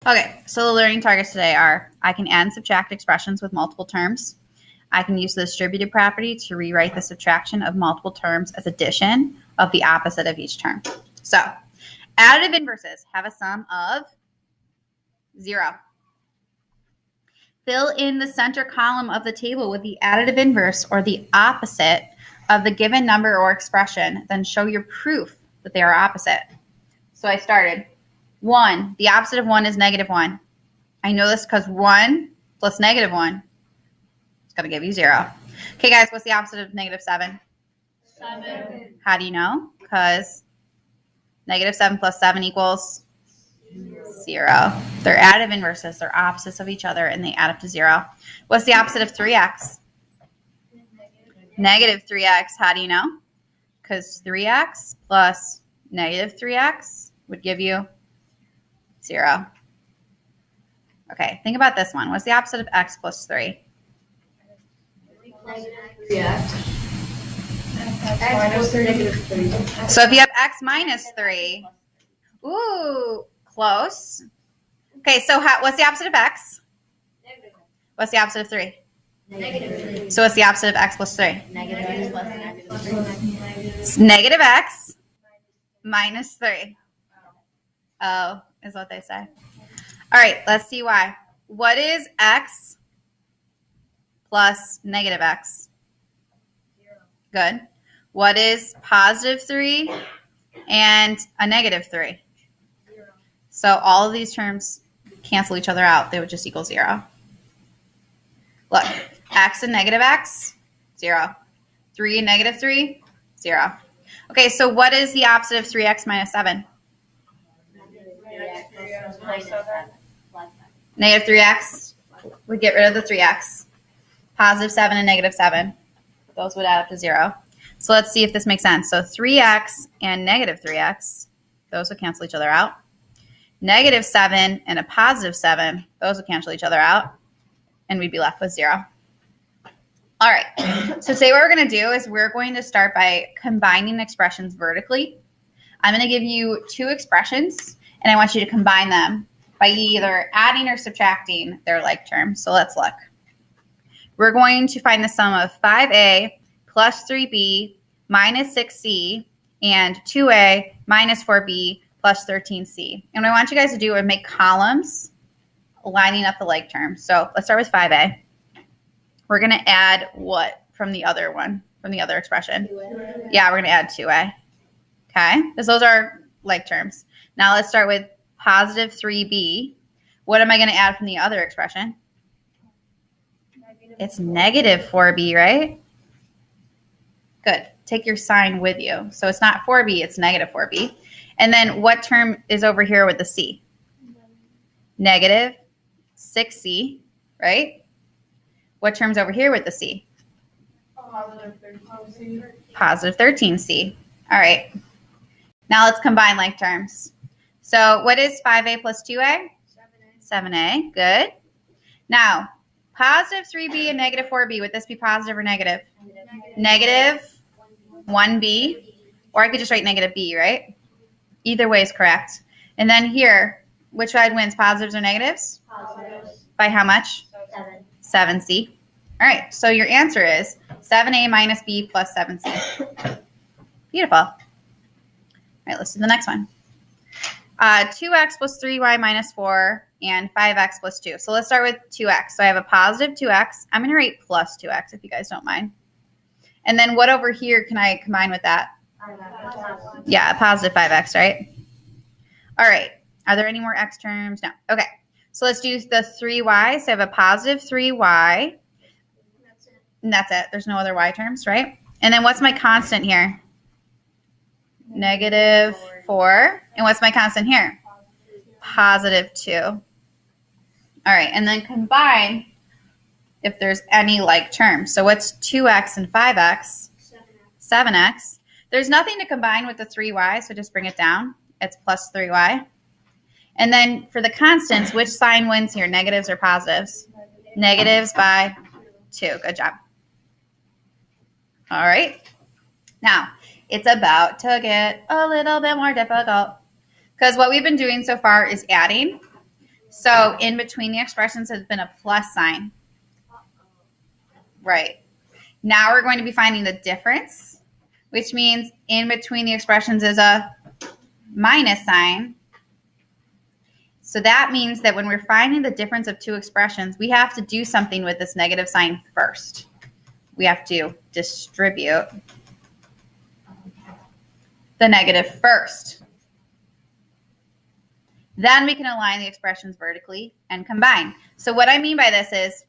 Okay, so the learning targets today are I can add and subtract expressions with multiple terms. I can use the distributive property to rewrite the subtraction of multiple terms as addition of the opposite of each term. So additive inverses have a sum of 0. Fill in the center column of the table with the additive inverse or the opposite of the given number or expression, then show your proof that they are opposite. So I started 1. The opposite of 1 is -1. I know this because 1 plus -1 is going to give you 0. Okay, guys, what's the opposite of -7? 7. How do you know? Because -7 plus 7 equals 0. They're additive inverses. They're opposites of each other, and they add up to 0. What's the opposite of 3x? -3x. How do you know? Because 3x plus -3x would give you 0. Okay, think about this one. What's the opposite of x plus 3? So if you have x minus 3, ooh, close. Okay, so what's the opposite of x? What's the opposite of 3? -3. So what's the opposite of x plus 3? -3. X minus 3. Oh, is what they say. All right, let's see why. What is x plus -x? 0. Good. What is +3 and a -3? 0. So all of these terms cancel each other out. They would just equal 0. Look, x and -x, 0. 3 and -3, 0. Okay, so what is the opposite of 3x minus 7? -3x. We get rid of the 3x. +7 and -7. Those would add up to 0. So let's see if this makes sense. So 3x and -3x, those would cancel each other out. -7 and a +7, those would cancel each other out. And we'd be left with 0. All right. So today what we're going to do is we're going to start by combining expressions vertically. I'm going to give you 2 expressions, and I want you to combine them by either adding or subtracting their like terms. So let's look. We're going to find the sum of 5a plus 3b minus 6c and 2a minus 4b plus 13c. And what I want you guys to do is make columns lining up the like terms. So let's start with 5a. We're going to add what from the other one, from the other expression? 2a. Yeah, we're going to add 2a. Okay, because those are like terms. Now let's start with +3b. What am I going to add from the other expression? It's -4b, right? Good. Take your sign with you. So it's not 4b, it's -4b. And then what term is over here with the c? -6c, right? What term's over here with the c? +13c. All right. Now let's combine like terms. So what is 5a plus 2a? 7a. Good. Now, +3b and -4b, would this be positive or negative? -1b. Or I could just write -b, right? Either way is correct. And then here, which side wins, positives or negatives? Positives. By how much? 7. 7c. All right, so your answer is 7a minus b plus 7c. Beautiful. All right, let's do the next one. 2x plus 3y minus 4 and 5x plus 2. So let's start with 2x. So I have a positive 2x. I'm going to write plus 2x if you guys don't mind. And then what over here can I combine with that? Yeah, a positive 5x, right? All right. Are there any more x terms? No. Okay. So let's do the 3y. So I have a positive 3y. And that's it. There's no other y terms, right? And then what's my constant here? -4. And what's my constant here? +2. All right. And then combine if there's any like terms. So what's 2x and 5x? 7x. There's nothing to combine with the 3y, so just bring it down. It's plus 3y. And then for the constants, which sign wins here, negatives or positives? Negatives by 2. Good job. All right. Now, it's about to get a little bit more difficult because what we've been doing so far is adding. So in between the expressions has been a plus sign. Right. Now we're going to be finding the difference, which means in between the expressions is a minus sign. So that means that when we're finding the difference of two expressions, we have to do something with this negative sign first. We have to distribute the negative first. Then we can align the expressions vertically and combine. So what I mean by this is,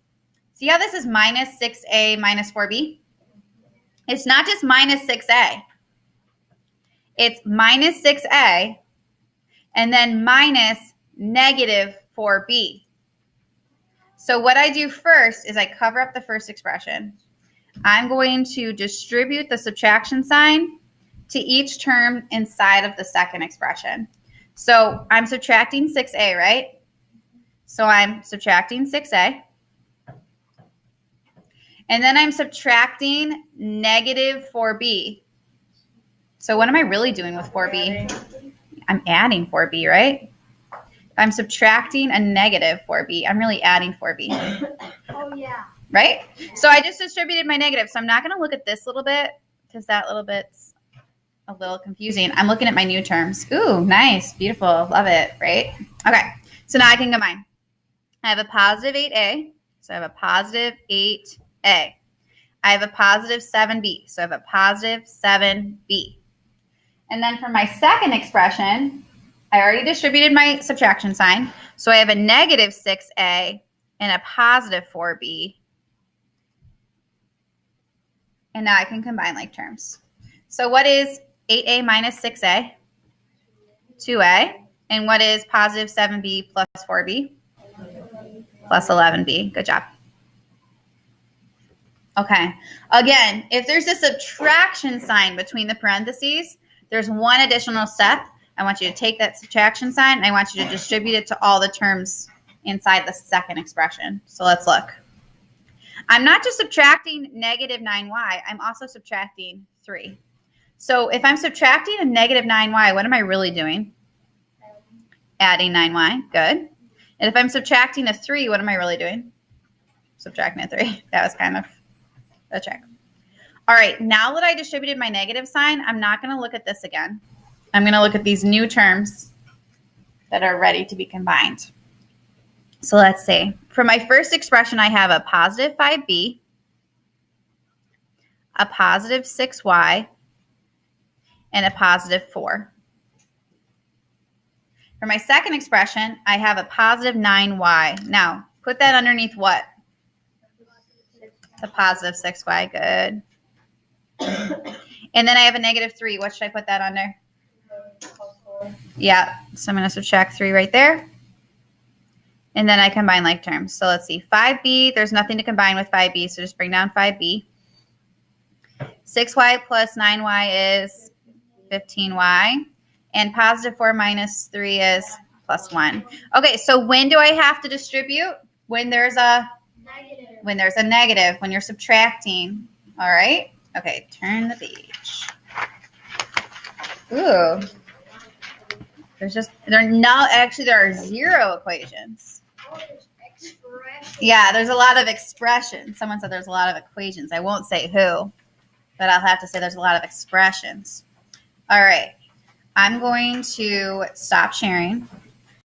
see how this is minus 6a minus 4b? It's not just minus 6a. It's minus 6a and then minus negative 4b. So what I do first is I cover up the first expression. I'm going to distribute the subtraction sign to each term inside of the second expression. So I'm subtracting 6a, right? So I'm subtracting 6a. And then I'm subtracting negative 4b. So what am I really doing with 4b? I'm adding 4b, right? I'm subtracting a negative 4b. I'm really adding 4b. Oh, yeah. Right? So I just distributed my negative. So I'm not going to look at this little bit because that little bit's a little confusing. I'm looking at my new terms. Ooh, nice. Beautiful. Love it. Right? Okay. So now I can combine. I have a positive 8a. So I have a positive 8a. I have a positive 7b. So I have a positive 7b. And then for my second expression, I already distributed my subtraction sign. So I have a negative 6a and a positive 4b. And now I can combine like terms. So what is 8a minus 6a? 2a. And what is positive 7b plus 4b? Plus 11b. Good job. Okay. Again, if there's a subtraction sign between the parentheses, there's one additional step. I want you to take that subtraction sign and I want you to distribute it to all the terms inside the second expression. So let's look. I'm not just subtracting negative 9y, I'm also subtracting 3. So if I'm subtracting a negative 9y, what am I really doing? Adding 9y, good. And if I'm subtracting a 3, what am I really doing? Subtracting a 3. That was kind of a trick. All right, now that I distributed my negative sign, I'm not going to look at this again. I'm going to look at these new terms that are ready to be combined. So let's see. For my first expression, I have a positive 5b, a positive 6y, and a positive 4. For my second expression, I have a positive 9y. Now, put that underneath what? The positive 6y. Good. And then I have a negative 3. What should I put that under? Yeah, so I'm going to subtract 3 right there. And then I combine like terms. So let's see. 5b, there's nothing to combine with 5b, so just bring down 5b. 6y plus 9y is 15y. And positive 4 minus 3 is plus 1. Okay, so when do I have to distribute? When there's a Negative. when there's a negative, when you're subtracting. All right? Okay, turn the page. Ooh. There are 0 equations. Oh, there's expression. Yeah, there's a lot of expressions. Someone said there's a lot of equations. I won't say who, but I'll have to say there's a lot of expressions. All right. I'm going to stop sharing.